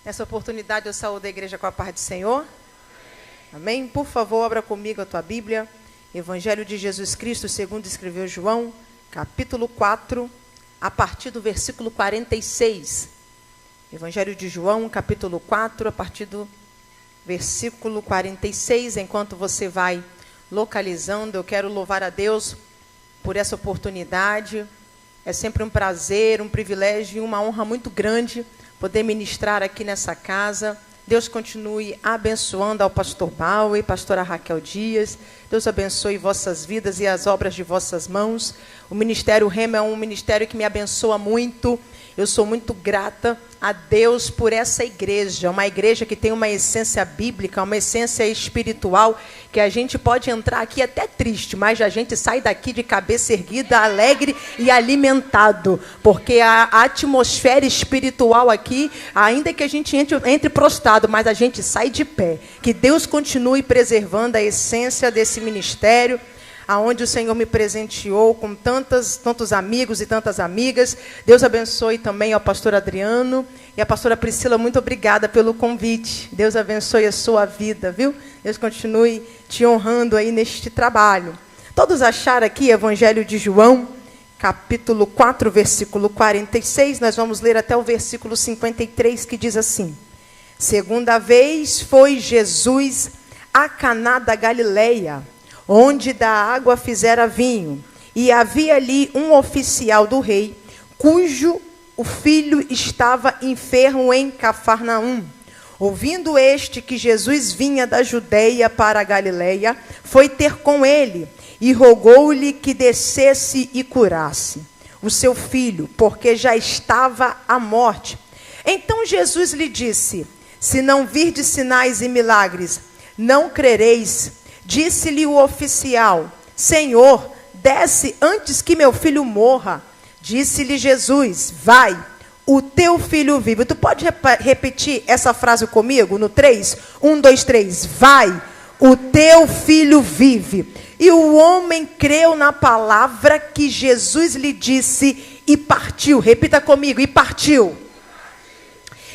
Nessa oportunidade eu saúdo a igreja com a paz do Senhor. Amém? Por favor, abra comigo a tua Bíblia. Evangelho de Jesus Cristo, segundo escreveu João, capítulo 4, a partir do versículo 46. Evangelho de João, capítulo 4, a partir do versículo 46. Enquanto você vai localizando, eu quero louvar a Deus por essa oportunidade. É sempre um prazer, um privilégio e uma honra muito grande poder ministrar aqui nessa casa. Deus continue abençoando ao pastor Bauer e pastora Raquel Dias. Deus abençoe vossas vidas e as obras de vossas mãos. O Ministério Rema é um ministério que me abençoa muito. Eu sou muito grata a Deus por essa igreja, uma igreja que tem uma essência bíblica, uma essência espiritual, que a gente pode entrar aqui até triste, mas a gente sai daqui de cabeça erguida, alegre e alimentado, porque a atmosfera espiritual aqui, ainda que a gente entre prostrado, mas a gente sai de pé. Que Deus continue preservando a essência desse ministério, aonde o Senhor me presenteou com tantos amigos e tantas amigas. Deus abençoe também ao pastor Adriano e a pastora Priscila. Muito obrigada pelo convite. Deus abençoe a sua vida, viu? Deus continue te honrando aí neste trabalho. Todos acharam aqui Evangelho de João, capítulo 4, versículo 46. Nós vamos ler até o versículo 53, que diz assim: Segunda vez foi Jesus a Caná da Galileia, onde da água fizera vinho, e havia ali um oficial do rei, cujo o filho estava enfermo em Cafarnaum. Ouvindo este que Jesus vinha da Judeia para a Galileia, foi ter com ele, e rogou-lhe que descesse e curasse o seu filho, porque já estava à morte. Então Jesus lhe disse: Se não virdes sinais e milagres, não crereis. Disse-lhe o oficial: Senhor, desce antes que meu filho morra. Disse-lhe Jesus: Vai, o teu filho vive. Tu pode repetir essa frase comigo no 3? 1, 2, 3. Vai, o teu filho vive. E o homem creu na palavra que Jesus lhe disse e partiu. Repita comigo: e partiu.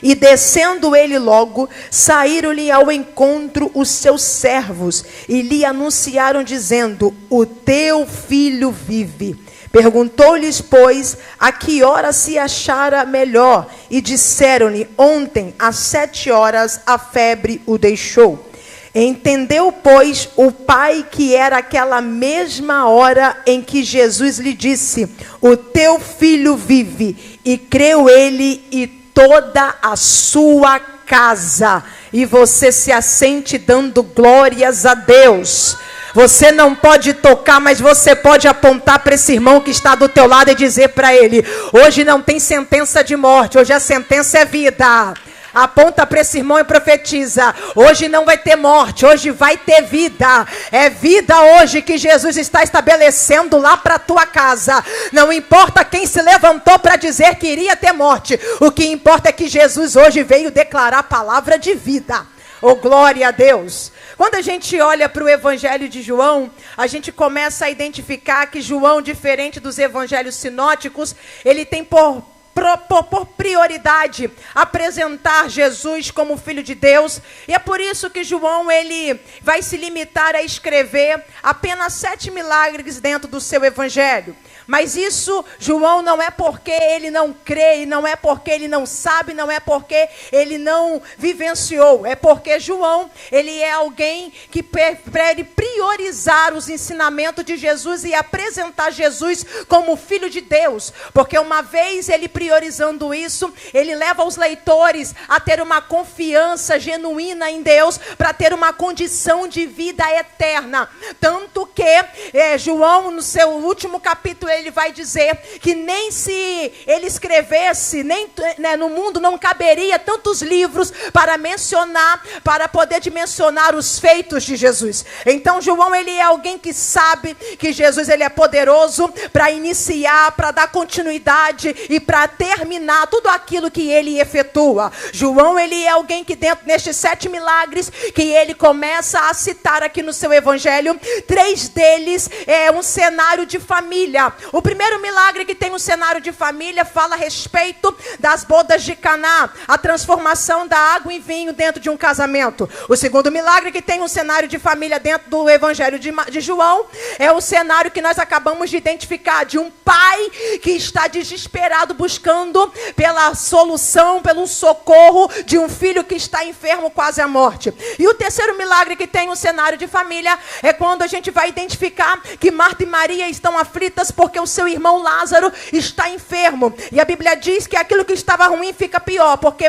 E descendo ele logo, saíram-lhe ao encontro os seus servos, e lhe anunciaram, dizendo: O teu filho vive. Perguntou-lhes, pois, a que hora se achara melhor, e disseram-lhe: Ontem, às 7 horas, a febre o deixou. Entendeu, pois, o pai que era aquela mesma hora em que Jesus lhe disse: O teu filho vive. E creu ele e toda a sua casa. E você se assente dando glórias a Deus. Você não pode tocar, mas você pode apontar para esse irmão que está do teu lado e dizer para ele: hoje não tem sentença de morte, hoje a sentença é vida. Aponta para esse irmão e profetiza: hoje não vai ter morte, hoje vai ter vida. É vida hoje que Jesus está estabelecendo lá para a tua casa. Não importa quem se levantou para dizer que iria ter morte. O que importa é que Jesus hoje veio declarar a palavra de vida. Oh, glória a Deus. Quando a gente olha para o Evangelho de João, a gente começa a identificar que João, diferente dos evangelhos sinóticos, ele tem por prioridade apresentar Jesus como Filho de Deus. E é por isso que João ele vai se limitar a escrever apenas 7 milagres dentro do seu evangelho. Mas isso, João, não é porque ele não crê, não é porque ele não sabe, não é porque ele não vivenciou. É porque João, ele é alguém que prefere priorizar os ensinamentos de Jesus e apresentar Jesus como Filho de Deus. Porque uma vez ele priorizando isso, ele leva os leitores a ter uma confiança genuína em Deus, para ter uma condição de vida eterna. Tanto que João, no seu último capítulo, ele vai dizer que nem se ele escrevesse, nem no mundo não caberia tantos livros para mencionar, para poder dimensionar os feitos de Jesus. Então João, ele é alguém que sabe que Jesus, ele é poderoso para iniciar, para dar continuidade e para terminar tudo aquilo que ele efetua. João, ele é alguém que dentro nestes 7 milagres que ele começa a citar aqui no seu evangelho, 3 deles é um cenário de família. O primeiro milagre que tem um cenário de família fala a respeito das bodas de Caná, a transformação da água em vinho dentro de um casamento. O segundo milagre que tem um cenário de família dentro do evangelho de João é o cenário que nós acabamos de identificar, de um pai que está desesperado buscando pela solução, pelo socorro de um filho que está enfermo quase à morte. E o terceiro milagre que tem um cenário de família é quando a gente vai identificar que Marta e Maria estão aflitas porque o seu irmão Lázaro está enfermo. E a Bíblia diz que aquilo que estava ruim fica pior, porque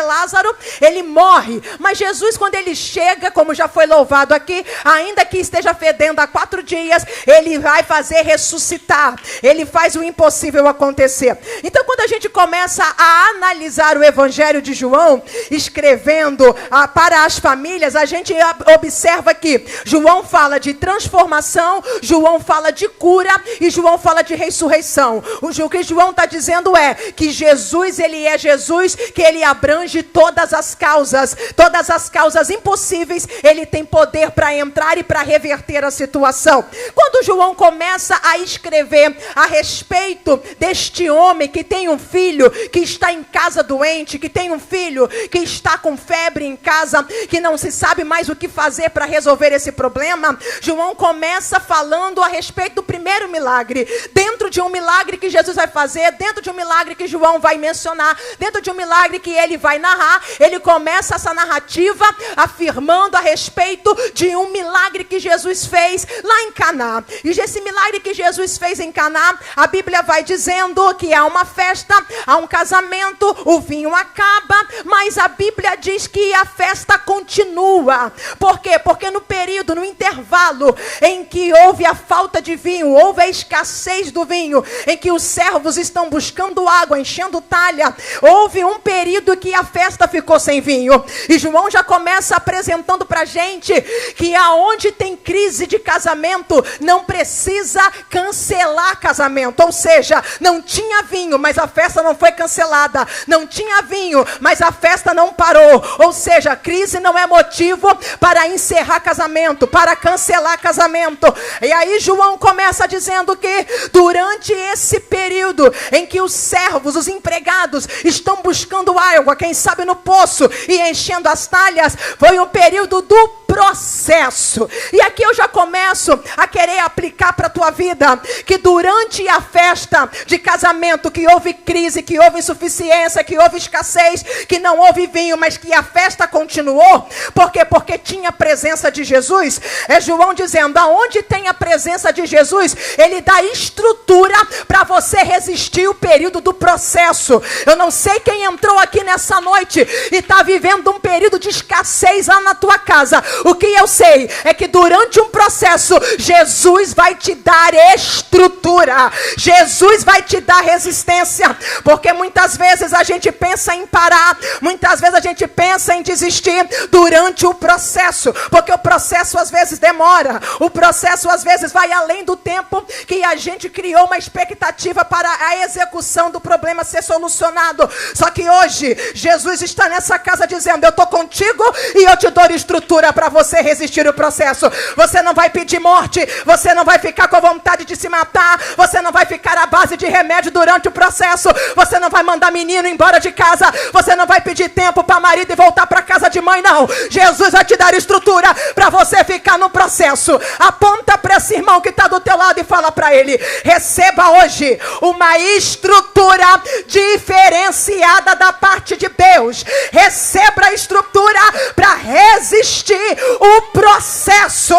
Lázaro, ele morre. Mas Jesus, quando ele chega, como já foi louvado aqui, ainda que esteja fedendo há 4 dias, ele vai fazer ressuscitar. Ele faz o impossível acontecer. Então, quando a gente começa a analisar o evangelho de João, escrevendo para as famílias, a gente observa que João fala de transformação, João fala de cura e João fala de ressurreição. O que João está dizendo é que Jesus, ele é Jesus, que ele abrange todas as causas impossíveis, ele tem poder para entrar e para reverter a situação. Quando João começa a escrever a respeito deste homem que tem um filho que está em casa doente, que tem um filho que está com febre em casa, que não se sabe mais o que fazer para resolver esse problema, João começa falando a respeito do primeiro milagre. Dentro de um milagre que Jesus vai fazer, dentro de um milagre que João vai mencionar, dentro de um milagre que ele vai narrar, ele começa essa narrativa afirmando a respeito de um milagre que Jesus fez lá em Caná. E esse milagre que Jesus fez em Caná, a Bíblia vai dizendo que há uma festa, há um casamento, o vinho acaba, mas a Bíblia diz que a festa continua. Por quê? Porque no período, no intervalo em que houve a falta de vinho, houve a escassez do vinho, em que os servos estão buscando água, enchendo talha, houve um período que a festa ficou sem vinho. E João já começa apresentando pra gente que aonde tem crise de casamento, não precisa cancelar casamento. Ou seja, não tinha vinho, mas a festa não foi cancelada. Não tinha vinho, mas a festa não parou. Ou seja, crise não é motivo para encerrar casamento, para cancelar casamento. E aí João começa dizendo que durante esse período em que os servos, os empregados estão buscando água, quem sabe no poço e enchendo as talhas, foi um período do processo. E aqui eu já começo a querer aplicar para a tua vida que durante a festa de casamento que houve crise, que houve insuficiência, que houve escassez, que não houve vinho, mas que a festa continuou. Por quê? Porque tinha a presença de Jesus. É João dizendo, aonde tem a presença de Jesus, ele dá estrutura para você resistir o período do processo. Eu não sei quem entrou aqui nessa noite e está vivendo um período de escassez lá na tua casa. O que eu sei é que durante um processo, Jesus vai te dar estrutura. Jesus vai te dar resistência. Porque muitas vezes a gente pensa em parar. Muitas vezes a gente pensa em desistir durante o processo. Porque o processo às vezes demora. O processo às vezes vai além do tempo que a gente criou uma expectativa para a execução do problema ser solucionado. Só que hoje, Jesus está nessa casa dizendo, eu estou contigo e eu te dou estrutura para você resistir o processo. Você não vai pedir morte, você não vai ficar com vontade de se matar, você não vai ficar à base de remédio durante o processo, você não vai mandar menino embora de casa, você não vai pedir tempo para marido e voltar para casa de mãe, não. Jesus vai te dar estrutura para você ficar no processo. Aponta para esse irmão que está do teu lado e fala para ele, receba hoje uma estrutura diferenciada da parte de Deus. Receba a estrutura para resistir o processo.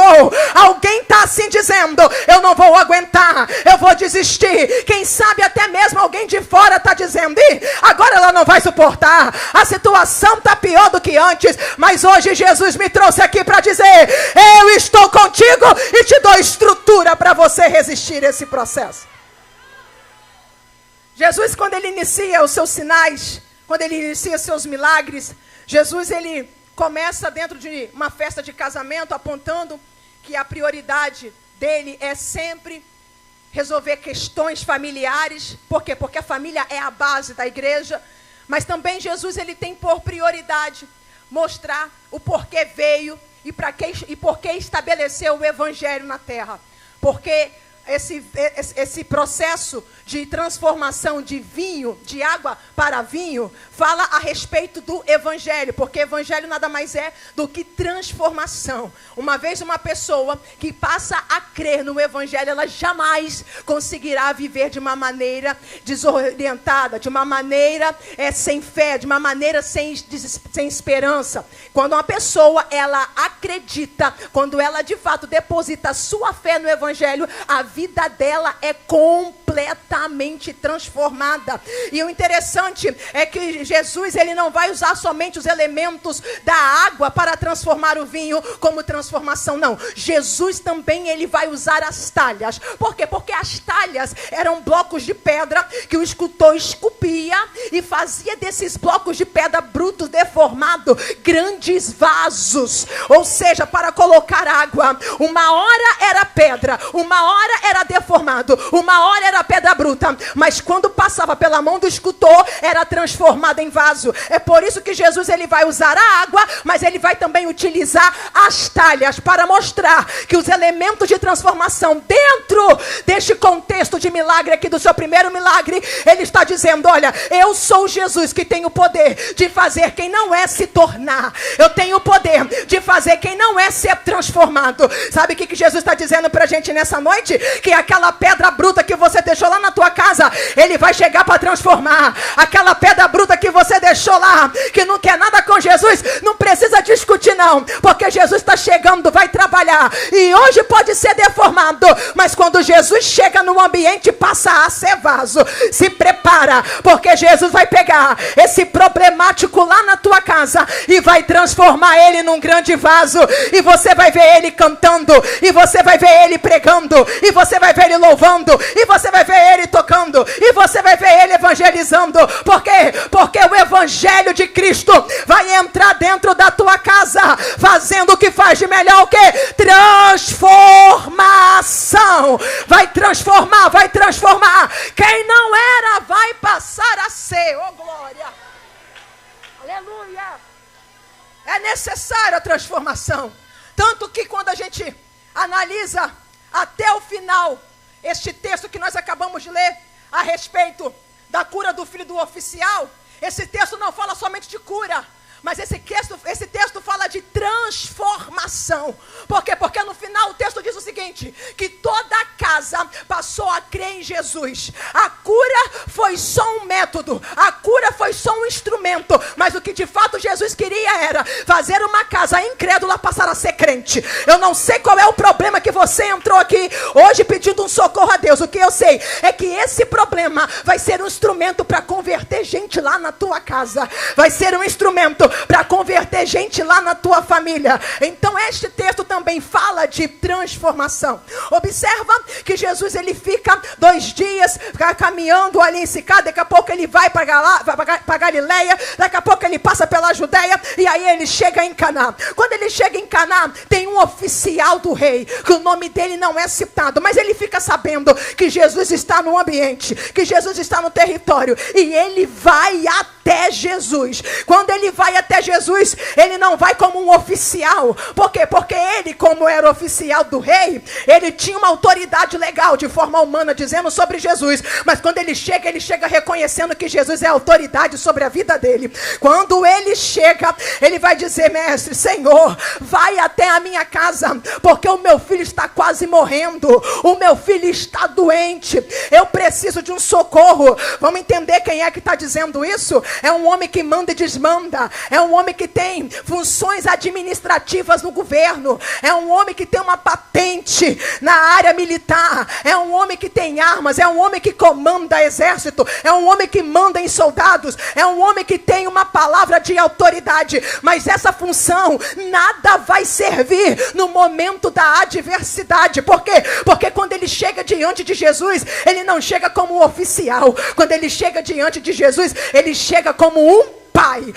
Alguém está assim dizendo, eu não vou aguentar, eu vou desistir. Quem sabe até mesmo alguém de fora está dizendo, agora ela não vai suportar, a situação está pior do que antes. Mas hoje Jesus me trouxe aqui para dizer, eu estou contigo e te dou estrutura para você resistir esse processo. Jesus, quando ele inicia os seus sinais, quando ele inicia seus milagres, Jesus, ele começa dentro de uma festa de casamento, apontando que a prioridade dele é sempre resolver questões familiares. Por quê? Porque a família é a base da igreja. Mas também Jesus, ele tem por prioridade mostrar o porquê veio e por que estabeleceu o evangelho na terra. Porque esse processo de transformação de vinho, de água para vinho, fala a respeito do evangelho, porque evangelho nada mais é do que transformação. Uma vez uma pessoa que passa a crer no evangelho, ela jamais conseguirá viver de uma maneira desorientada, de uma maneira sem fé, de uma maneira sem esperança. Quando uma pessoa, ela acredita, quando ela de fato deposita sua fé no evangelho, a vida dela é completamente transformada. E o interessante é que Jesus, ele não vai usar somente os elementos da água para transformar o vinho como transformação, não. Jesus também, ele vai usar as talhas. Por quê? Porque as talhas eram blocos de pedra que o escultor esculpia e fazia desses blocos de pedra brutos, deformados, grandes vasos. Ou seja, para colocar água. Uma hora era pedra, uma hora era deformado, uma hora era pedra bruta, mas quando passava pela mão do escultor, era transformada em vaso. É por isso que Jesus, ele vai usar a água, mas ele vai também utilizar as talhas para mostrar que os elementos de transformação dentro deste contexto de milagre aqui, do seu primeiro milagre, ele está dizendo: olha, eu sou Jesus que tem o poder de fazer quem não é se tornar. Eu tenho o poder de fazer quem não é ser transformado. Sabe o que Jesus está dizendo para a gente nessa noite? Que aquela pedra bruta que você deixou lá na tua casa, ele vai chegar para transformar. Aquela pedra bruta que você deixou lá, que não quer nada com Jesus, não precisa discutir não, porque Jesus está chegando, vai trabalhar. E hoje pode ser deformado, mas quando Jesus chega no ambiente, passa a ser vaso. Se prepara, porque Jesus vai pegar esse problemático lá na tua casa e vai transformar ele num grande vaso. E você vai ver ele cantando, e você vai ver ele pregando, e você vai ver ele louvando, e você vai ver ele tocando, e você vai ver ele evangelizando. Por quê? Porque o evangelho de Cristo vai entrar dentro da tua casa, fazendo o que faz de melhor, o quê? Transformação. Vai transformar, vai transformar. Quem não era, vai passar a ser. Oh, glória! Aleluia! É necessária a transformação. Tanto que quando a gente analisa até o final este texto que nós acabamos de ler a respeito da cura do filho do oficial, esse texto não fala somente de cura, mas esse texto fala de transformação. Por quê? Porque no final o texto diz o seguinte: que toda a casa passou a crer em Jesus. A cura foi só um método, a cura foi só um instrumento, mas o que de fato Jesus queria era fazer uma casa incrédula passar a ser crente. Eu não sei qual é o problema que você entrou aqui hoje pedindo um socorro a Deus. O que eu sei é que esse problema vai ser um instrumento para converter gente lá na tua casa, vai ser um instrumento para converter gente lá na tua família. Então este texto também fala de transformação. Observa que Jesus, ele fica 2 dias caminhando ali em Sicá. Daqui a pouco ele vai para Galileia, daqui a pouco ele passa pela Judeia, e aí ele chega em Caná. Quando ele chega em Caná, tem um oficial do rei, que o nome dele não é citado, mas ele fica sabendo que Jesus está no ambiente, que Jesus está no território, e ele vai até Jesus. Quando ele vai até Jesus, ele não vai como um oficial. Por quê? Porque ele, como era oficial do rei, ele tinha uma autoridade legal, de forma humana, dizendo sobre Jesus. Mas quando ele chega reconhecendo que Jesus é autoridade sobre a vida dele. Quando ele chega, ele vai dizer: mestre, Senhor, vai até a minha casa, porque o meu filho está quase morrendo, o meu filho está doente, eu preciso de um socorro. Vamos entender quem é que está dizendo isso? É um homem que manda e desmanda, é um homem que tem funções administrativas no governo, é um homem que tem uma patente na área militar, é um homem que tem armas, é um homem que comanda exército, é um homem que manda em soldados, é um homem que tem uma palavra de autoridade. Mas essa função nada vai servir no momento da adversidade. Por quê? Porque quando ele chega diante de Jesus, ele não chega como um oficial. Quando ele chega diante de Jesus, ele chega como um pai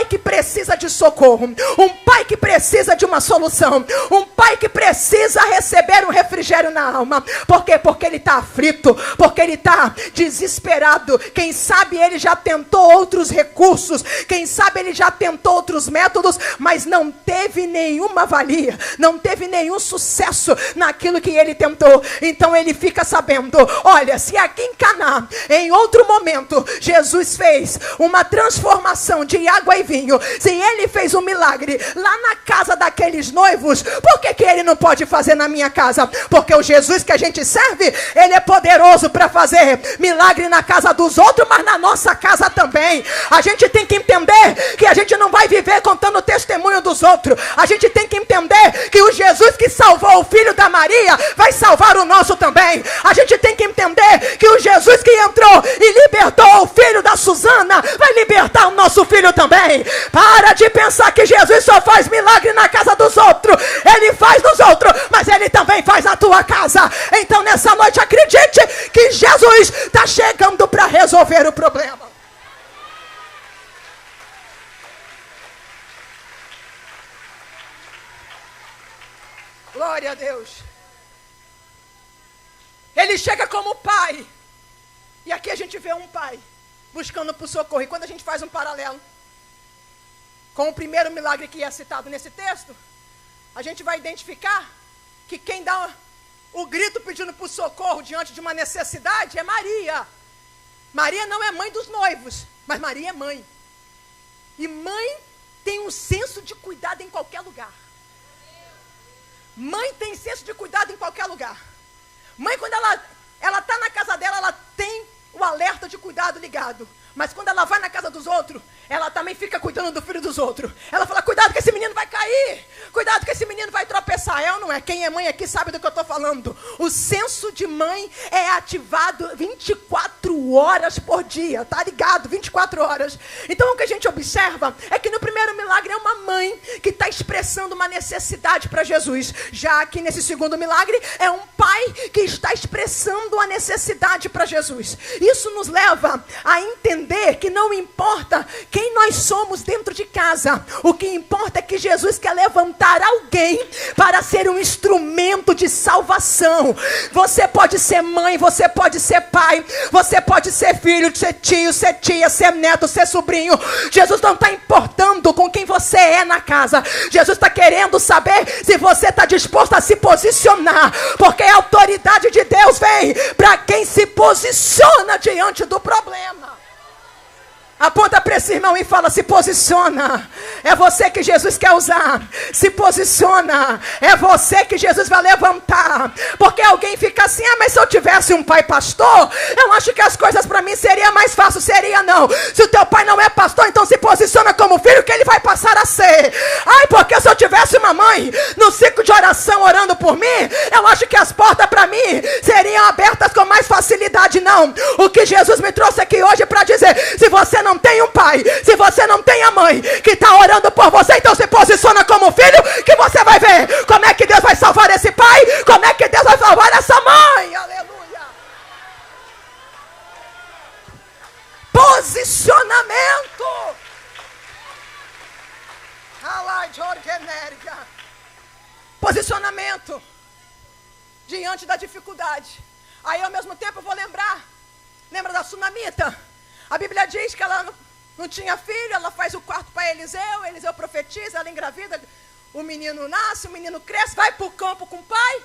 que precisa de socorro, um pai que precisa de uma solução, um pai que precisa receber um refrigério na alma. Por quê? Porque ele está aflito, porque ele está desesperado. Quem sabe ele já tentou outros recursos, quem sabe ele já tentou outros métodos, mas não teve nenhuma valia, não teve nenhum sucesso naquilo que ele tentou. Então ele fica sabendo, olha, se aqui em Caná, em outro momento, Jesus fez uma transformação de água e vinho, se ele fez um milagre lá na casa daqueles noivos, por que ele não pode fazer na minha casa? Porque o Jesus que a gente serve, ele é poderoso para fazer milagre na casa dos outros, mas na nossa casa também. A gente tem que entender que a gente não vai viver contando o testemunho dos outros. A gente tem que entender que o Jesus que salvou o filho da Maria vai salvar o nosso também. A gente tem que entender que o Jesus que entrou e libertou o filho da Suzana vai libertar o nosso filho também. Para de pensar que Jesus só faz milagre na casa dos outros. Ele faz nos outros, mas ele também faz na tua casa. Então nessa noite acredite que Jesus está chegando para resolver o problema. Glória a Deus. Ele chega como pai. E aqui a gente vê um pai buscando por socorro. E quando a gente faz um paralelo com o primeiro milagre que é citado nesse texto, a gente vai identificar que quem dá o grito pedindo por socorro diante de uma necessidade é Maria. Maria não é mãe dos noivos, mas Maria é mãe. E mãe tem um senso de cuidado em qualquer lugar. Mãe tem senso de cuidado em qualquer lugar. Mãe, quando ela está na casa dela, ela tem o alerta de cuidado ligado. Mas quando ela vai na casa dos outros, ela também fica cuidando do filho dos outros. Ela fala, cuidado que esse menino vai cair. Cuidado que esse menino vai tropeçar. É ou não é? Quem é mãe aqui sabe do que eu estou falando. O senso de mãe é ativado 24 horas por dia. Tá ligado? 24 horas. Então o que a gente observa é que no primeiro milagre é uma mãe que está expressando uma necessidade para Jesus. Já aqui nesse segundo milagre é um pai que está expressando a necessidade para Jesus. Isso nos leva a entender que não importa quem nós somos dentro de casa, o que importa é que Jesus quer levantar alguém para ser um instrumento de salvação. Você pode ser mãe, você pode ser pai, você pode ser filho, ser tio, ser tia, ser neto, ser sobrinho. Jesus não está importando com quem você é na casa. Jesus está querendo saber se você está disposto a se posicionar, porque a autoridade de Deus vem para quem se posiciona diante do problema. Aponta para esse irmão e fala, se posiciona. É você que Jesus quer usar. Se posiciona. É você que Jesus vai levantar. Porque alguém fica assim, mas se eu tivesse um pai pastor, eu acho que as coisas para mim seria mais fácil. Seria não. Se o teu pai não é pastor, então se posiciona como filho que ele vai passar a ser. Ai, porque se eu tivesse uma mãe no ciclo de oração orando por mim, eu acho que as portas para mim seriam abertas com mais facilidade. Não. O que Jesus me trouxe aqui hoje para dizer, se você não tem um pai, se você não tem a mãe que está orando por você, então se posiciona como filho, que você vai ver como é que Deus vai salvar esse pai, como é que Deus vai salvar essa mãe. Aleluia. Posicionamento. Posicionamento diante da dificuldade. Aí ao mesmo tempo eu vou lembra da Sunamita? A Bíblia diz que ela não tinha filho, ela faz o quarto para Eliseu, Eliseu profetiza, ela engravida, o menino nasce, o menino cresce, vai para o campo com o pai.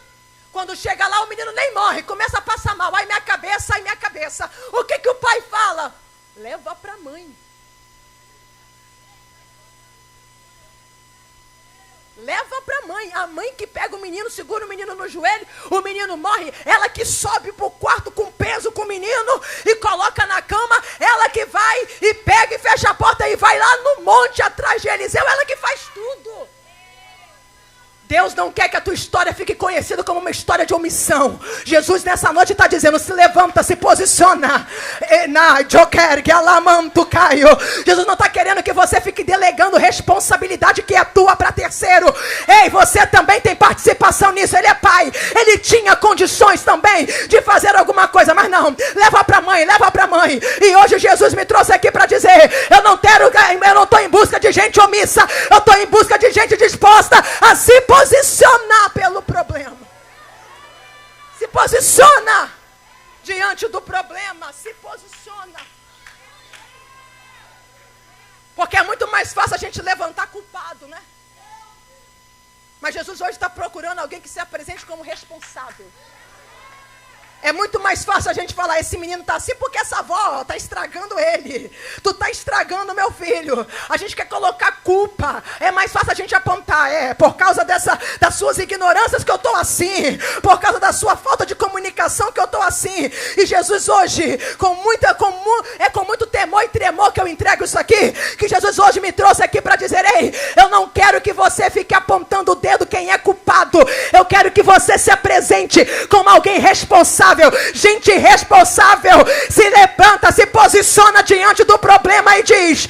Quando chega lá, o menino nem morre, começa a passar mal, ai minha cabeça. O que o pai fala? Leva para a mãe. Leva para a mãe que pega o menino, segura o menino no joelho, o menino morre, ela que sobe para o quarto com peso com o menino e coloca na cama, ela que vai e pega e fecha a porta e vai lá no monte atrás de Eliseu, ela que faz tudo. Deus não quer que a tua história fique conhecida como uma história de omissão. Jesus nessa noite está dizendo, se levanta, se posiciona. Jesus não está querendo que você fique delegando responsabilidade que é tua para terceiro. Ei, você também tem participação nisso. Ele é pai, ele tinha condições também de fazer alguma coisa, mas não, leva para a mãe. E hoje Jesus me trouxe aqui para dizer, eu não estou em busca de gente omissa. missa. Eu estou em busca de gente disposta a se posicionar pelo problema. Se posiciona diante do problema. Se posiciona. Porque é muito mais fácil a gente levantar culpado, né? Mas Jesus hoje está procurando alguém que se apresente como responsável. É muito mais fácil a gente falar, esse menino está assim porque essa avó está estragando ele. Tu está estragando meu filho. A gente quer colocar culpa. É mais fácil a gente apontar, por causa das suas ignorâncias que eu estou assim. Por causa da sua falta de comunicação que eu estou assim. E Jesus hoje, com muito temor e tremor que eu entrego isso aqui, que Jesus hoje me trouxe aqui para dizer, ei, eu não quero que você fique apontando o dedo quem é culpado. Eu quero que você se apresente como alguém responsável. Gente responsável se levanta, se posiciona diante do problema e diz,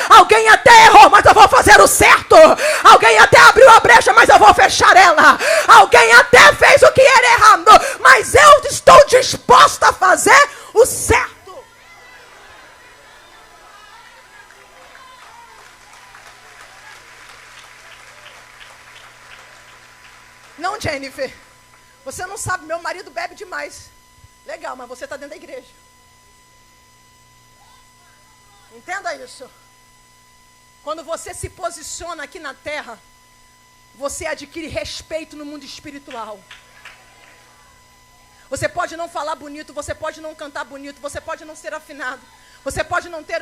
alguém até errou, mas eu vou fazer o certo. Alguém até abriu a brecha, mas eu vou fechar ela. Alguém até fez o que era errado, mas eu estou disposta a fazer o certo. Não, Jennifer, você não sabe, meu marido bebe demais. Legal, mas você está dentro da igreja. Entenda isso. Quando você se posiciona aqui na terra, você adquire respeito no mundo espiritual. Você pode não falar bonito, você pode não cantar bonito, você pode não ser afinado, você pode não ter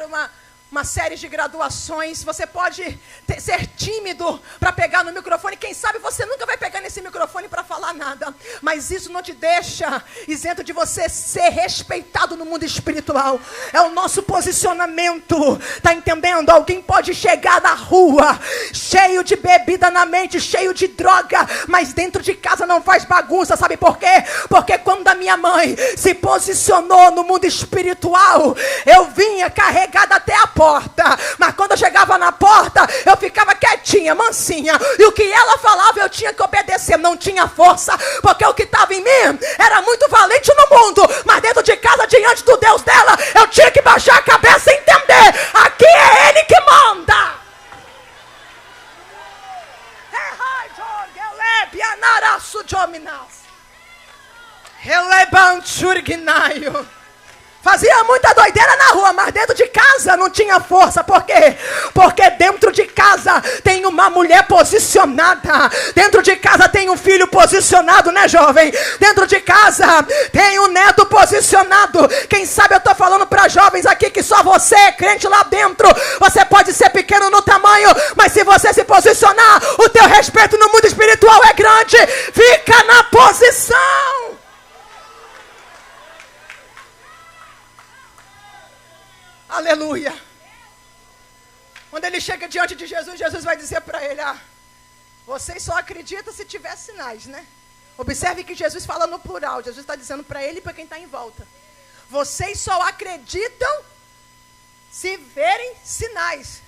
uma série de graduações, você pode ser tímido para pegar no microfone, quem sabe você nunca vai pegar nesse microfone para falar nada, mas isso não te deixa isento de você ser respeitado no mundo espiritual. É o nosso posicionamento, tá entendendo? Alguém pode chegar na rua cheio de bebida na mente, cheio de droga, mas dentro de casa não faz bagunça, sabe por quê? Porque quando a minha mãe se posicionou no mundo espiritual, eu vinha carregada até a porta, mas quando eu chegava na porta, eu ficava quietinha, mansinha, e o que ela falava eu tinha que obedecer, não tinha força, porque o que estava em mim era muito valente no mundo, mas dentro de casa, diante do Deus dela, eu tinha que baixar a cabeça e entender, aqui é Ele que manda. Fazia muita doideira na rua, mas dentro de casa não tinha força. Por quê? Porque dentro de casa tem uma mulher posicionada. Dentro de casa tem um filho posicionado, né, jovem? Dentro de casa tem um neto posicionado. Quem sabe eu estou falando para jovens aqui que só você é crente lá dentro. Você pode ser pequeno no tamanho, mas se você se posicionar, o teu respeito no mundo espiritual é grande. Fica na posição. Aleluia. Quando ele chega diante de Jesus, Jesus vai dizer para ele, vocês só acreditam se tiver sinais, né? Observe que Jesus fala no plural. Jesus está dizendo para ele e para quem está em volta. Vocês só acreditam se verem sinais.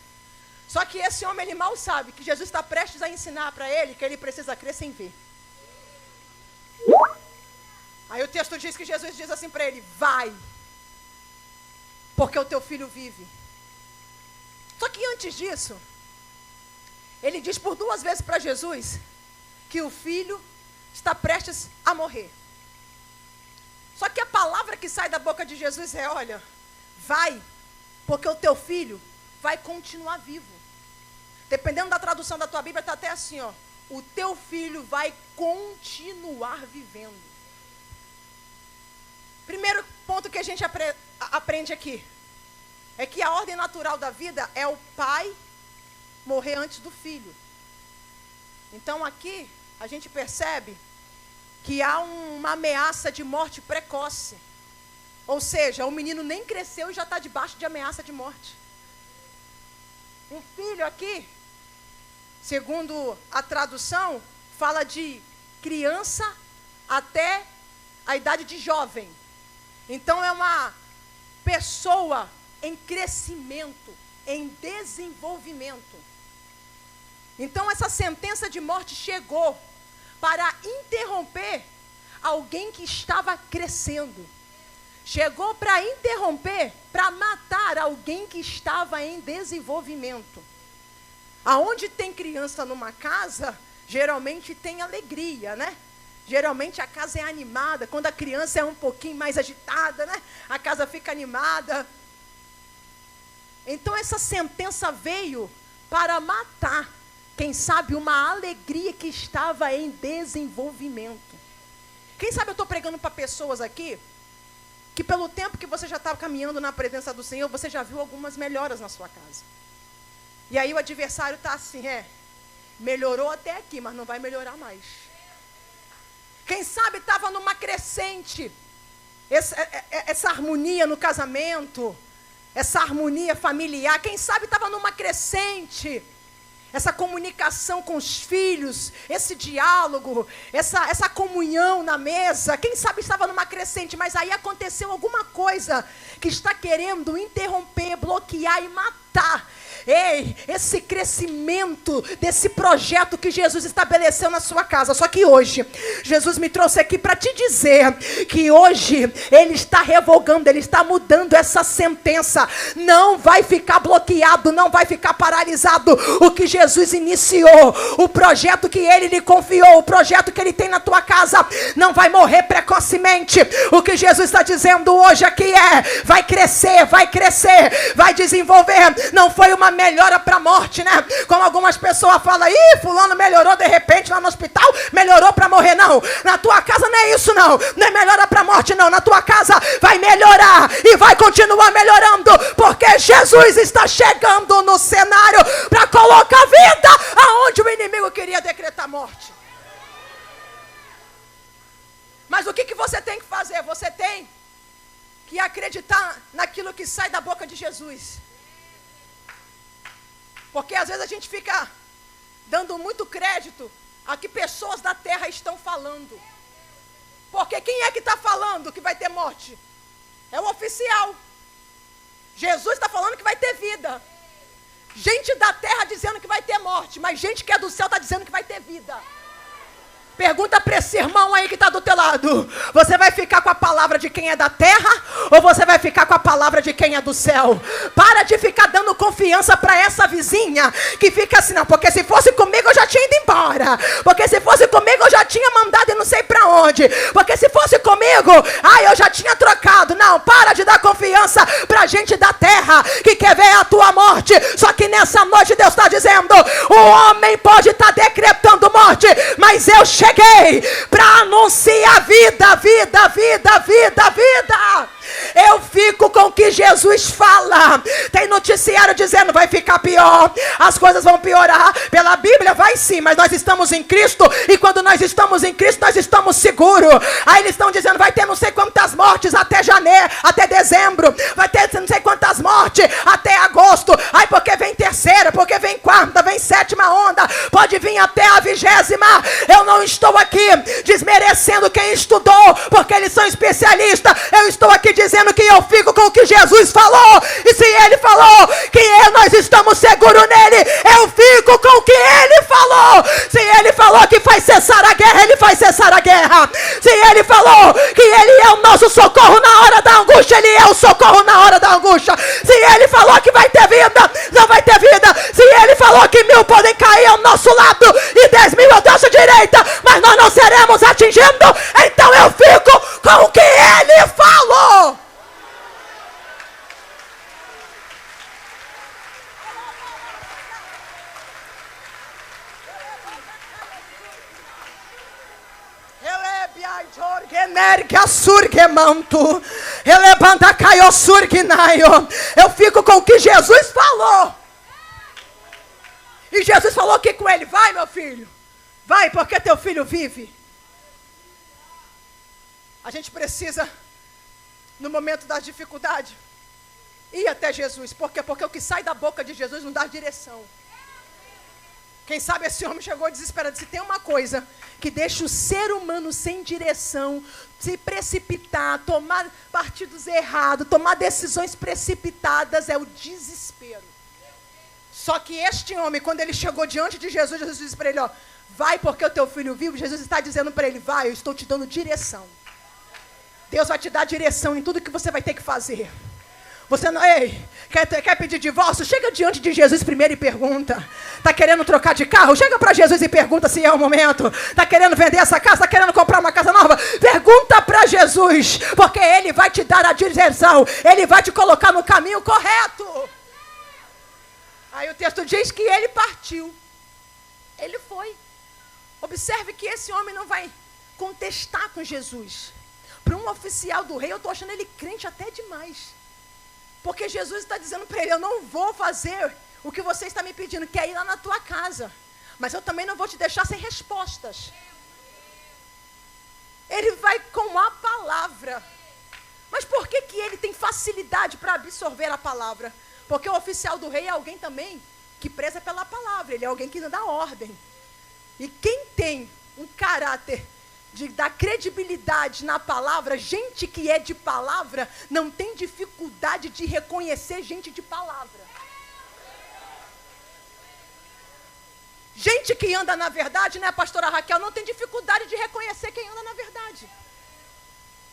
Só que esse homem, ele mal sabe que Jesus está prestes a ensinar para ele que ele precisa crer sem ver. Aí o texto diz que Jesus diz assim para ele, vai, porque o teu filho vive. Só que antes disso, ele diz por 2 vezes para Jesus que o filho está prestes a morrer. Só que a palavra que sai da boca de Jesus é, olha, vai, porque o teu filho vai continuar vivo. Dependendo da tradução da tua Bíblia, está até assim, o teu filho vai continuar vivendo. Primeiro ponto que a gente aprende aqui é que a ordem natural da vida é o pai morrer antes do filho. Então aqui a gente percebe que há uma ameaça de morte precoce. Ou seja, o menino nem cresceu e já está debaixo de ameaça de morte. Um filho aqui, segundo a tradução, fala de criança até a idade de jovem. Então é uma pessoa em crescimento, em desenvolvimento. Então essa sentença de morte chegou para interromper alguém que estava crescendo. Chegou para interromper, para matar alguém que estava em desenvolvimento. Aonde tem criança numa casa, geralmente tem alegria, né? Geralmente a casa é animada. Quando a criança é um pouquinho mais agitada, né? A casa fica animada. Então essa sentença veio para matar, quem sabe, uma alegria que estava em desenvolvimento. Quem sabe eu estou pregando para pessoas aqui, que pelo tempo que você já estava caminhando na presença do Senhor, você já viu algumas melhoras na sua casa. E aí o adversário está assim, melhorou até aqui, mas não vai melhorar mais. Quem sabe estava numa crescente, essa harmonia no casamento, essa harmonia familiar, quem sabe estava numa crescente, essa comunicação com os filhos, esse diálogo, essa comunhão na mesa, quem sabe estava numa crescente, mas aí aconteceu alguma coisa que está querendo interromper, bloquear e matar esse crescimento desse projeto que Jesus estabeleceu na sua casa. Só que hoje, Jesus me trouxe aqui para te dizer que hoje Ele está revogando, Ele está mudando essa sentença. Não vai ficar bloqueado, não vai ficar paralisado o que Jesus iniciou, o projeto que Ele lhe confiou, o projeto que Ele tem na tua casa, não vai morrer precocemente. O que Jesus está dizendo hoje aqui vai crescer, vai desenvolver. Não foi uma melhora para a morte, né? Como algumas pessoas falam, fulano melhorou de repente lá no hospital, melhorou para morrer. Não, na tua casa não é isso não é melhora para a morte não, na tua casa vai melhorar e vai continuar melhorando, porque Jesus está chegando no cenário para colocar vida aonde o inimigo queria decretar morte. Mas o que você tem que fazer? Você tem que acreditar naquilo que sai da boca de Jesus. Porque às vezes a gente fica dando muito crédito a que pessoas da terra estão falando. Porque quem é que está falando que vai ter morte? É o oficial. Jesus está falando que vai ter vida. Gente da terra dizendo que vai ter morte, mas gente que é do céu está dizendo que vai ter vida. Pergunta para esse irmão aí que está do teu lado. Você vai ficar com a palavra de quem é da terra? Ou você vai ficar com a palavra de quem é do céu? Para de ficar dando confiança para essa vizinha que fica assim, não, porque se fosse comigo eu já tinha ido embora. Porque se fosse comigo eu já tinha mandado e não sei para onde. Porque se fosse comigo, eu já tinha trocado. Não, para de dar confiança para gente da terra que quer ver a tua morte. Só que nessa noite Deus está dizendo, o homem pode estar decretando morte, mas eu cheguei para anunciar vida. Eu fico com o que Jesus fala. Tem noticiário dizendo vai ficar pior, as coisas vão piorar. Pela Bíblia vai sim, mas nós estamos em Cristo, e quando nós estamos em Cristo nós estamos seguros. Aí eles estão dizendo vai ter não sei quantas mortes até janeiro, até dezembro, vai ter não sei quantas mortes até agosto. Aí porque vem terceira, porque vem quarta, vem sétima onda, pode vir até a 20ª. Eu não estou aqui desmerecendo quem estudou, porque eles são especialistas. Eu estou aqui dizendo que eu fico com o que Jesus falou. E se Ele falou que nós estamos seguros nele, eu fico com o que Ele falou. Se Ele falou que vai cessar a guerra, Ele vai cessar a guerra. Se Ele falou que Ele é o nosso socorro na hora da angústia, Ele é o socorro na hora da angústia. Se Ele falou que vai ter vida, não vai ter vida. Se Ele falou que 1000 podem cair ao nosso lado e 10.000 à nossa direita, mas nós não seremos atingidos, então eu fico com o que Ele falou. Eu fico com o que Jesus falou. E Jesus falou que com ele, vai meu filho, vai porque teu filho vive. A gente precisa, no momento das dificuldades, ir até Jesus. Por quê? Porque o que sai da boca de Jesus não dá direção. Quem sabe esse homem chegou desesperado. Se tem uma coisa que deixa o ser humano sem direção, se precipitar, tomar partidos errados, tomar decisões precipitadas, é o desespero. Só que este homem, quando ele chegou diante de Jesus, Jesus disse para ele, vai porque o teu filho vive. Jesus está dizendo para ele, vai, eu estou te dando direção. Deus vai te dar direção em tudo que você vai ter que fazer. Você não, ei, quer pedir divórcio? Chega diante de Jesus primeiro e pergunta. Está querendo trocar de carro? Chega para Jesus e pergunta se é o momento. Está querendo vender essa casa? Está querendo comprar uma casa nova? Pergunta para Jesus, porque Ele vai te dar a direção. Ele vai te colocar no caminho correto. Aí o texto diz que ele partiu. Ele foi. Observe que esse homem não vai contestar com Jesus. Para um oficial do rei, eu estou achando ele crente até demais. Porque Jesus está dizendo para ele, eu não vou fazer o que você está me pedindo, que é ir lá na tua casa. Mas eu também não vou te deixar sem respostas. Ele vai com a palavra. Mas por que ele tem facilidade para absorver a palavra? Porque o oficial do rei é alguém também que preza pela palavra. Ele é alguém que dá ordem. E quem tem um caráter de dar credibilidade na palavra, gente que é de palavra, não tem dificuldade de reconhecer gente de palavra. Gente que anda na verdade, né, pastora Raquel, não tem dificuldade de reconhecer quem anda na verdade.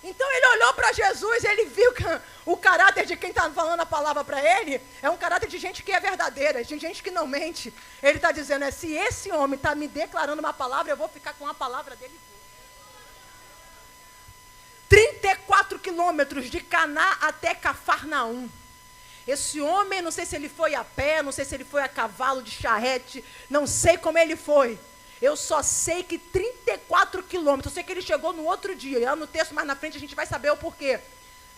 Então ele olhou para Jesus, ele viu que o caráter de quem está falando a palavra para ele é um caráter de gente que é verdadeira, de gente que não mente. Ele está dizendo, se esse homem está me declarando uma palavra, eu vou ficar com a palavra dele. 34 quilômetros de Caná até Cafarnaum. Esse homem, não sei se ele foi a pé, não sei se ele foi a cavalo, de charrete, não sei como ele foi. Eu só sei que 34 quilômetros, eu sei que ele chegou no outro dia, no texto mais na frente a gente vai saber o porquê.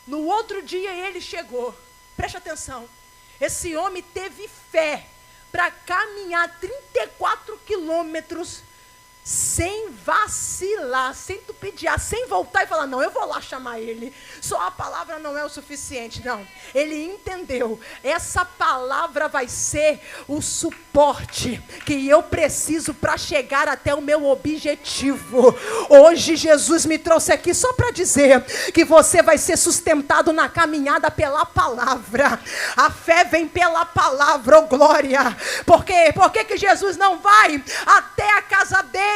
No outro dia ele chegou, preste atenção, esse homem teve fé para caminhar 34 quilômetros sem vacilar, sem tupidiar, sem voltar e falar, não, eu vou lá chamar ele. Só a palavra não é o suficiente, não. Ele entendeu, essa palavra vai ser o suporte que eu preciso para chegar até o meu objetivo. Hoje Jesus me trouxe aqui só para dizer que você vai ser sustentado na caminhada pela palavra. A fé vem pela palavra, oh glória. Por quê? Por que Jesus não vai até a casa dele?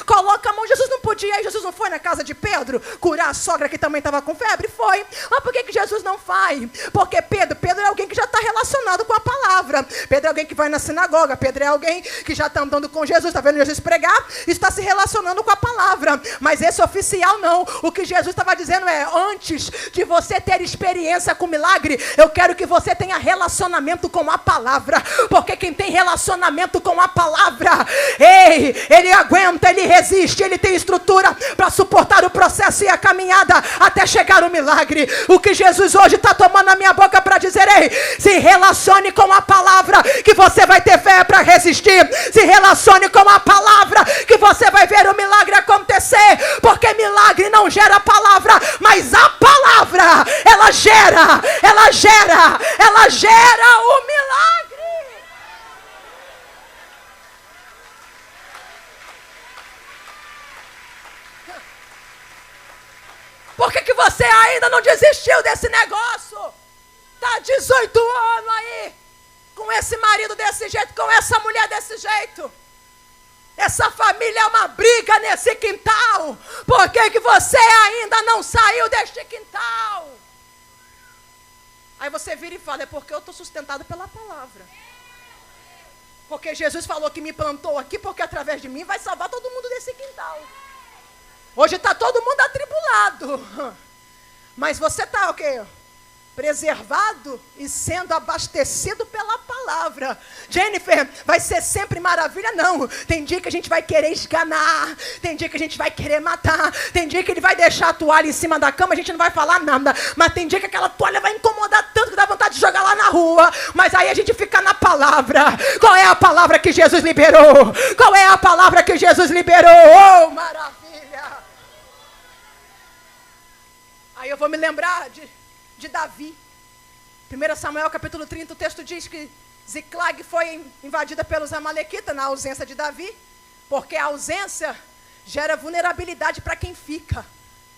Coloca a mão, Jesus não podia ir, Jesus não foi na casa de Pedro curar a sogra que também estava com febre? Foi. Mas por que Jesus não vai? Porque Pedro é alguém que já está relacionado com a palavra. Pedro é alguém que vai na sinagoga, Pedro é alguém que já está andando com Jesus, está vendo Jesus pregar, está se relacionando com a palavra. Mas esse oficial não. O que Jesus estava dizendo é, antes de você ter experiência com milagre, eu quero que você tenha relacionamento com a palavra. Porque quem tem relacionamento com a palavra, ele aguenta, ele resiste, ele tem estrutura para suportar o processo e a caminhada até chegar o milagre. O que Jesus hoje está tomando na minha boca para dizer, se relacione com a palavra, que você vai ter fé para resistir. Se relacione com a palavra, que você vai ver o milagre acontecer, porque milagre não gera palavra, mas a palavra, ela gera o milagre. Por que você ainda não desistiu desse negócio? Está 18 anos aí, com esse marido desse jeito, com essa mulher desse jeito. Essa família é uma briga nesse quintal. Por que você ainda não saiu deste quintal? Aí você vira e fala, é porque eu estou sustentado pela palavra. Porque Jesus falou que me plantou aqui, porque através de mim vai salvar todo mundo desse quintal. Hoje está todo mundo atribulado, mas você está o quê? Preservado e sendo abastecido pela palavra. Jennifer, vai ser sempre maravilha? Não. Tem dia que a gente vai querer esganar, tem dia que a gente vai querer matar, tem dia que ele vai deixar a toalha em cima da cama, a gente não vai falar nada, mas tem dia que aquela toalha vai incomodar tanto que dá vontade de jogar lá na rua, mas aí a gente fica na palavra. Qual é a palavra que Jesus liberou? Qual é a palavra que Jesus liberou? Oh, maravilha! Aí eu vou me lembrar de Davi. 1 Samuel capítulo 30, o texto diz que Ziclag foi invadida pelos amalequitas na ausência de Davi, porque a ausência gera vulnerabilidade para quem fica.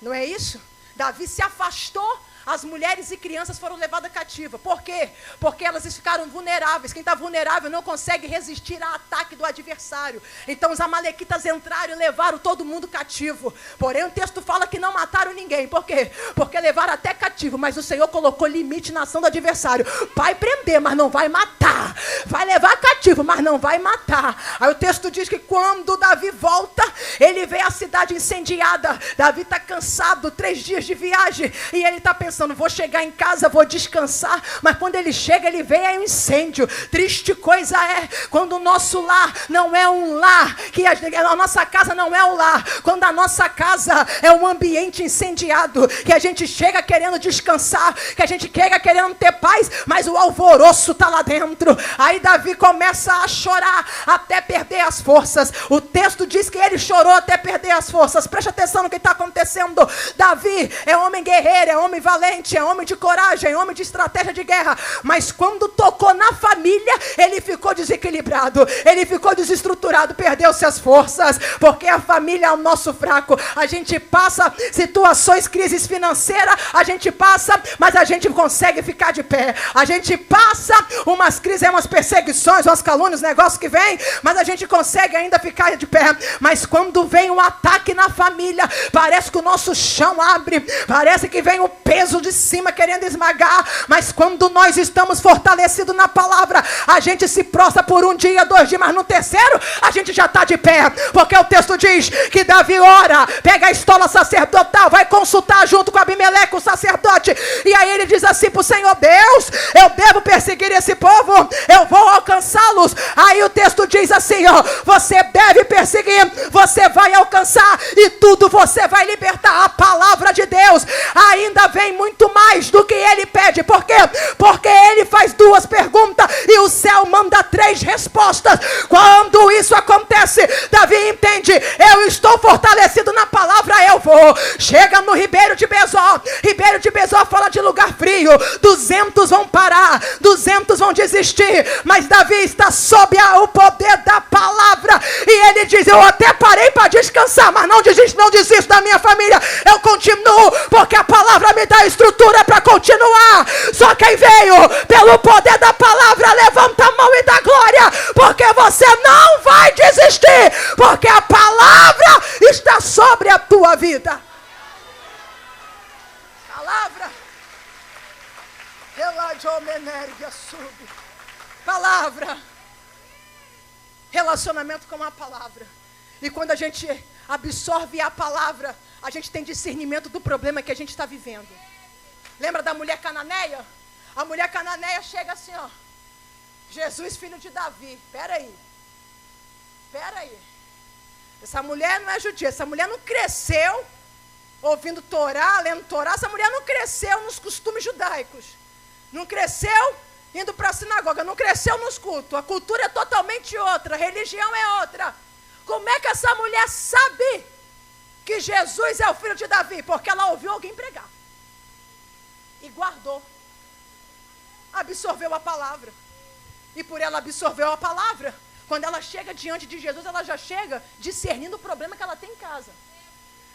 Não é isso? Davi se afastou as mulheres e crianças foram levadas cativas. Por quê? Porque elas ficaram vulneráveis. Quem está vulnerável não consegue resistir ao ataque do adversário. Então os amalequitas entraram e levaram todo mundo cativo. Porém o texto fala que não mataram ninguém. Por quê? Porque levaram até cativo, mas o Senhor colocou limite na ação do adversário. Vai prender, mas não vai matar. Vai levar cativo, mas não vai matar. Aí o texto diz que quando Davi volta, ele vê a cidade incendiada. Davi está cansado, 3 dias de viagem, e ele está pensando, vou chegar em casa, vou descansar. Mas quando ele chega, ele vê aí um incêndio. Triste coisa é quando o nosso lar não é um lar, que a nossa casa não é um lar, quando a nossa casa é um ambiente incendiado, que a gente chega querendo descansar, que a gente chega querendo ter paz, mas o alvoroço está lá dentro. Aí Davi começa a chorar até perder as forças. O texto diz que ele chorou até perder as forças. Preste atenção no que está acontecendo. Davi é homem guerreiro, é homem valente, é homem de coragem, é homem de estratégia de guerra, mas quando tocou na família, ele ficou desequilibrado, ele ficou desestruturado, perdeu-se as forças, porque a família é o nosso fraco. A gente passa situações, crises financeiras, a gente passa, mas a gente consegue ficar de pé. A gente passa umas crises, umas perseguições, umas calúnias, negócios que vem, mas a gente consegue ainda ficar de pé. Mas quando vem um ataque na família, parece que o nosso chão abre, parece que vem o peso de cima querendo esmagar, mas quando nós estamos fortalecidos na palavra, a gente se prostra por 1 dia, 2 dias, mas no terceiro a gente já está de pé, porque o texto diz que Davi ora, pega a estola sacerdotal, vai consultar junto com Abimeleque, o sacerdote, e aí ele diz assim para o Senhor: Deus, eu devo perseguir esse povo, eu vou alcançá-los. Aí o texto diz assim, ó, você deve perseguir, você vai alcançar, e tudo você vai libertar. A palavra de Deus ainda vem muito mais do que ele pede. Por quê? Porque ele faz 2 perguntas e o céu manda 3 respostas. Quando isso acontece, Davi entende, eu estou fortalecido na palavra, eu vou. Chega no Ribeiro de Besor. Ribeiro de Besor fala de lugar frio. 200 vão parar, 200 vão desistir, mas Davi está sob o poder da palavra, e ele diz, eu até parei para descansar, mas não desisto da minha família, eu continuo, porque a palavra me dá estrutura para continuar. Só quem veio pelo poder da palavra, levanta a mão e dá glória, porque você não vai desistir, porque a palavra está sobre a tua vida. Palavra. Palavra. Relacionamento com a palavra. E quando a gente absorve a palavra, a gente tem discernimento do problema que a gente está vivendo. Lembra da mulher cananeia? A mulher cananeia chega assim, ó, Jesus, filho de Davi. Peraí. Essa mulher não é judia, essa mulher não cresceu ouvindo Torá, lendo Torá. Essa mulher não cresceu nos costumes judaicos, não cresceu indo para a sinagoga, não cresceu nos cultos. A cultura é totalmente outra, a religião é outra. Como é que essa mulher sabe que Jesus é o filho de Davi? Porque ela ouviu alguém pregar e guardou, absorveu a palavra, e por ela absorveu a palavra, quando ela chega diante de Jesus, ela já chega discernindo o problema que ela tem em casa.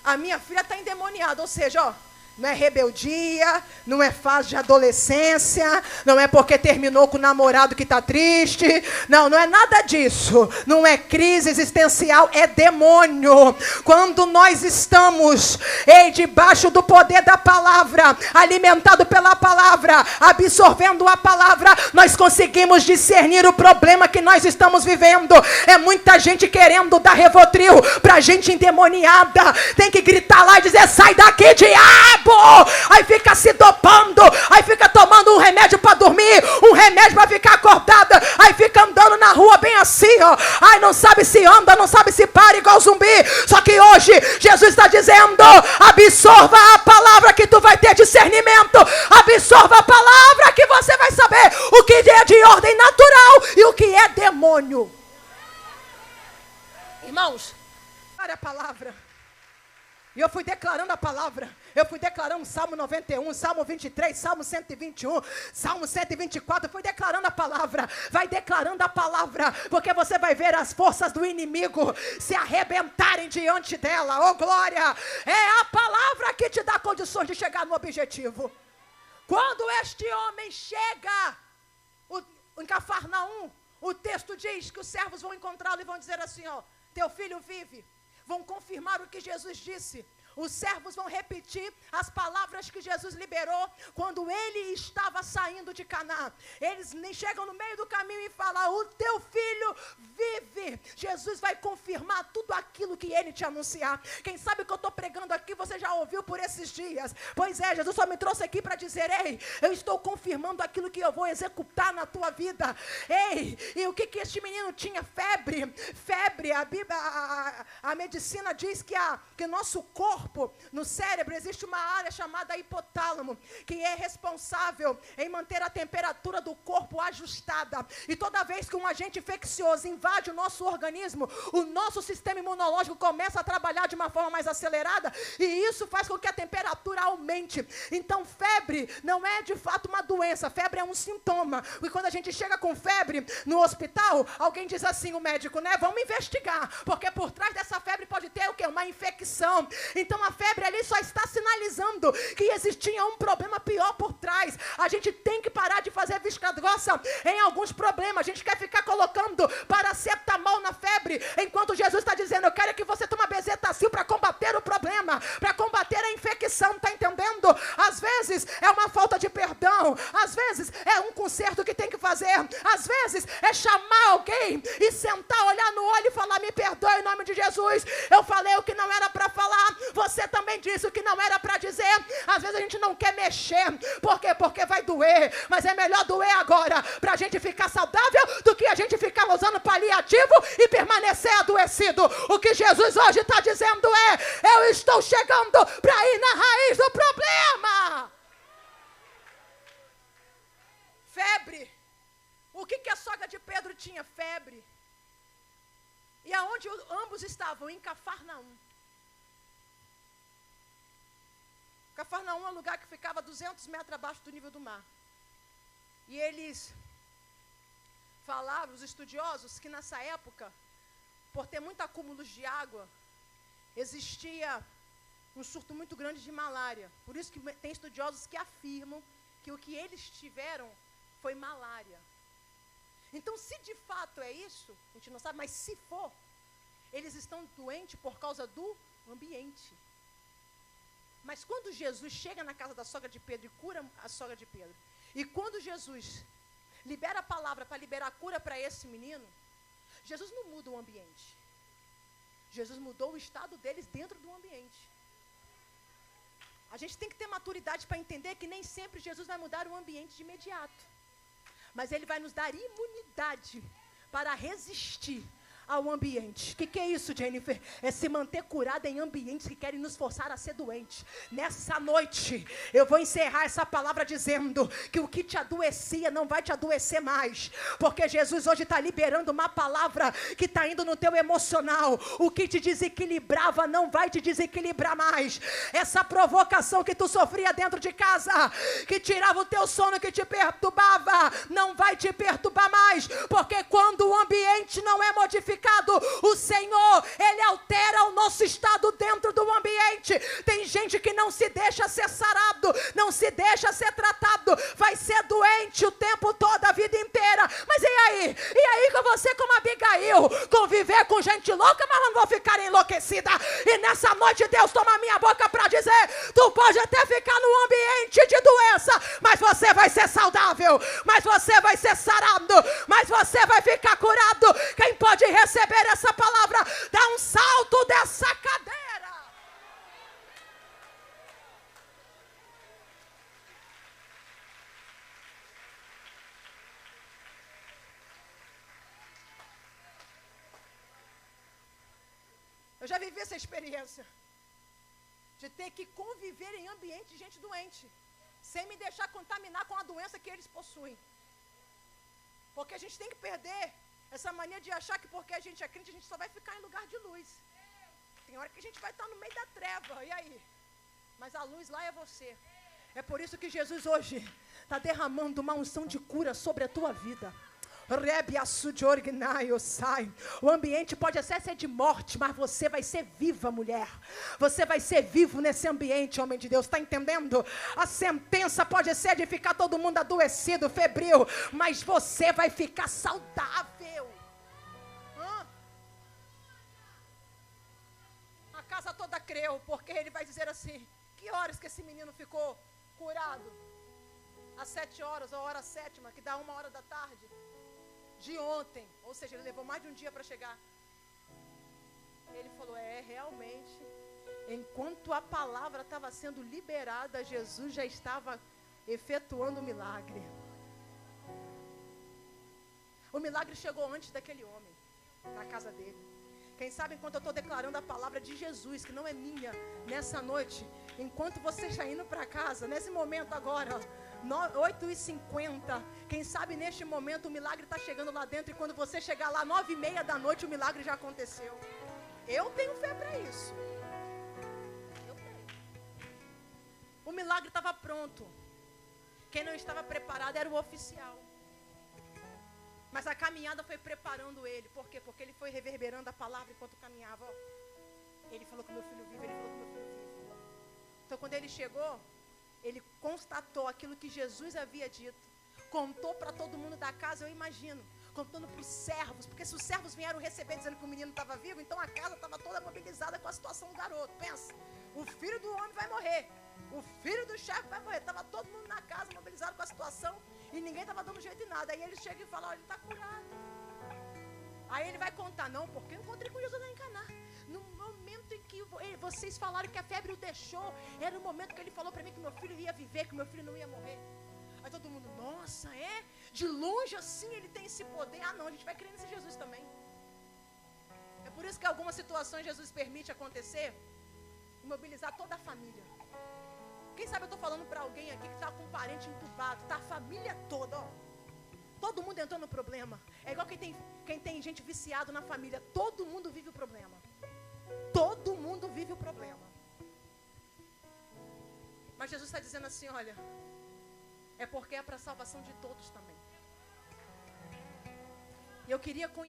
A minha filha está endemoniada, ou seja, ó, não é rebeldia, não é fase de adolescência, não é porque terminou com o namorado que está triste, não é nada disso, não é crise existencial, é demônio. Quando nós estamos debaixo do poder da palavra, alimentado pela palavra, absorvendo a palavra, nós conseguimos discernir o problema que nós estamos vivendo. É muita gente querendo dar Rivotril para gente endemoniada, tem que gritar lá e dizer, sai daqui, diabo! Aí fica se dopando, aí fica tomando um remédio para dormir, um remédio para ficar acordada, aí fica andando na rua bem assim, ó, aí não sabe se anda, não sabe se para, igual zumbi. Só que hoje Jesus está dizendo, absorva a palavra que tu vai ter discernimento, absorva a palavra que você vai saber o que é de ordem natural e o que é demônio. Irmãos, para a palavra. E eu fui declarando a palavra. Eu fui declarando Salmo 91, Salmo 23, Salmo 121, Salmo 124. Eu fui declarando a palavra. Vai declarando a palavra, porque você vai ver as forças do inimigo se arrebentarem diante dela. Oh glória! É a palavra que te dá condições de chegar no objetivo. Quando este homem chega em Cafarnaum, o texto diz que os servos vão encontrá-lo e vão dizer assim, ó, teu filho vive. Vão confirmar o que Jesus disse. Os servos vão repetir as palavras que Jesus liberou quando ele estava saindo de Caná. Eles nem chegam no meio do caminho e falam, o teu filho vive. Jesus vai confirmar tudo aquilo que ele te anunciar. Quem sabe o que eu estou pregando aqui, você já ouviu por esses dias. Pois é, Jesus só me trouxe aqui para dizer, ei, eu estou confirmando aquilo que eu vou executar na tua vida. Ei, e o que este menino tinha? Febre. Febre, a Bíblia, a medicina diz que o nosso corpo, no cérebro, existe uma área chamada hipotálamo, que é responsável em manter a temperatura do corpo ajustada. E toda vez que um agente infeccioso invade o nosso organismo, o nosso sistema imunológico começa a trabalhar de uma forma mais acelerada, e isso faz com que a temperatura aumente. Então, febre não é de fato uma doença, febre é um sintoma. E quando a gente chega com febre no hospital, alguém diz assim, o médico, né, vamos investigar, porque por trás dessa febre pode ter o quê? Uma infecção. Então, a febre ali só está sinalizando que existia um problema pior por trás. A gente tem que parar de fazer vista grossa em alguns problemas. A gente quer ficar colocando paracetamol na febre, enquanto Jesus está dizendo, eu quero que você tome bezetacil para combater o problema, para combater a infecção, está entendendo? Às vezes é uma falta de perdão, às vezes é um conserto que tem que fazer, às vezes é chamar alguém e sentar, olhar no olho e falar, me perdoe em nome de Jesus, eu falei o que não era para falar, você também disse o que não era para dizer. Às vezes a gente não quer mexer. Por quê? Porque vai doer. Mas é melhor doer agora para a gente ficar saudável do que a gente ficar usando paliativo e permanecer adoecido. O que Jesus hoje está dizendo é, eu estou chegando para ir na raiz do problema. Febre. O que a sogra de Pedro tinha? Febre. E aonde ambos estavam? Em Cafarnaum. Cafarnaum é um lugar que ficava 200 metros abaixo do nível do mar. E eles falavam, os estudiosos, que nessa época, por ter muito acúmulo de água, existia um surto muito grande de malária. Por isso que tem estudiosos que afirmam que o que eles tiveram foi malária. Então, se de fato é isso, a gente não sabe, mas se for, eles estão doentes por causa do ambiente. Mas quando Jesus chega na casa da sogra de Pedro e cura a sogra de Pedro, e quando Jesus libera a palavra para liberar a cura para esse menino, Jesus não muda o ambiente. Jesus mudou o estado deles dentro do ambiente. A gente tem que ter maturidade para entender que nem sempre Jesus vai mudar o ambiente de imediato. Mas Ele vai nos dar imunidade para resistir ao ambiente. O que é isso, Jennifer? É se manter curada em ambientes que querem nos forçar a ser doente. Nessa noite, eu vou encerrar essa palavra dizendo que o que te adoecia não vai te adoecer mais, porque Jesus hoje está liberando uma palavra que está indo no teu emocional. O que te desequilibrava não vai te desequilibrar mais. Essa provocação que tu sofria dentro de casa, que tirava o teu sono, que te perturbava, não vai te perturbar mais, porque quando o ambiente não é modificado, o Senhor, Ele altera o nosso estado dentro do ambiente. Tem gente que não se deixa ser sarado, não se deixa ser tratado, vai ser doente o tempo todo, a vida inteira. Mas e aí? E aí que você, como Abigail, conviver com gente louca, mas não vou ficar enlouquecida. E nessa noite Deus toma a minha boca para dizer, tu pode até ficar no ambiente de doença, mas você vai ser saudável, mas você vai ser sarado, mas você vai ficar curado. Quem pode receber essa palavra, dá um salto dessa cadeira. Eu já vivi essa experiência de ter que conviver em ambiente de gente doente, sem me deixar contaminar com a doença que eles possuem. Porque a gente tem que perder essa mania de achar que porque a gente é crente, a gente só vai ficar em lugar de luz. Tem hora que a gente vai estar no meio da treva, e aí? Mas a luz lá é você. É por isso que Jesus hoje está derramando uma unção de cura sobre a tua vida. O ambiente pode até ser de morte, mas você vai ser viva, mulher. Você vai ser vivo nesse ambiente, homem de Deus. Está entendendo? A sentença pode ser de ficar todo mundo adoecido, febril, mas você vai ficar saudável. A casa toda creu, porque ele vai dizer assim: que horas que esse menino ficou curado? Às 7 horas, ou a hora 7ª, que dá 1h da tarde de ontem. Ou seja, ele levou mais de um dia para chegar. Ele falou: realmente, enquanto a palavra estava sendo liberada, Jesus já estava efetuando o milagre. O milagre chegou antes daquele homem, na casa dele. Quem sabe, enquanto eu estou declarando a palavra de Jesus, que não é minha, nessa noite, enquanto você está indo para casa, nesse momento agora, 8h50, quem sabe neste momento o milagre está chegando lá dentro, e quando você chegar lá 9h30 da noite, o milagre já aconteceu. Eu tenho fé para isso. Eu tenho. O milagre estava pronto. Quem não estava preparado era o oficial. Mas a caminhada foi preparando ele. Por quê? Porque ele foi reverberando a palavra enquanto caminhava. Ele falou que meu filho vive, ele falou que meu filho vive. Então quando ele chegou, ele constatou aquilo que Jesus havia dito. Contou para todo mundo da casa, eu imagino. Contando para os servos, porque se os servos vieram receber dizendo que o menino estava vivo, então a casa estava toda mobilizada com a situação do garoto. Pensa, o filho do homem vai morrer. O filho do chefe vai morrer. Estava todo mundo na casa mobilizado com a situação e ninguém estava dando jeito em nada. Aí ele chega e fala: olha, ele está curado. Aí ele vai contar: não, porque eu encontrei com Jesus lá em Caná. No momento em que vocês falaram que a febre o deixou, era o momento que ele falou para mim que meu filho ia viver, que meu filho não ia morrer. Aí todo mundo: nossa, é? De longe assim ele tem esse poder. Ah não, a gente vai crer nesse Jesus também. É por isso que algumas situações Jesus permite acontecer, mobilizar toda a família. Quem sabe eu estou falando para alguém aqui que está com um parente entubado, está a família toda, ó. Todo mundo entrou no problema. É igual quem tem gente viciado na família. Todo mundo vive o problema. Todo mundo vive o problema. Mas Jesus está dizendo assim: olha, é porque é para a salvação de todos também. E eu queria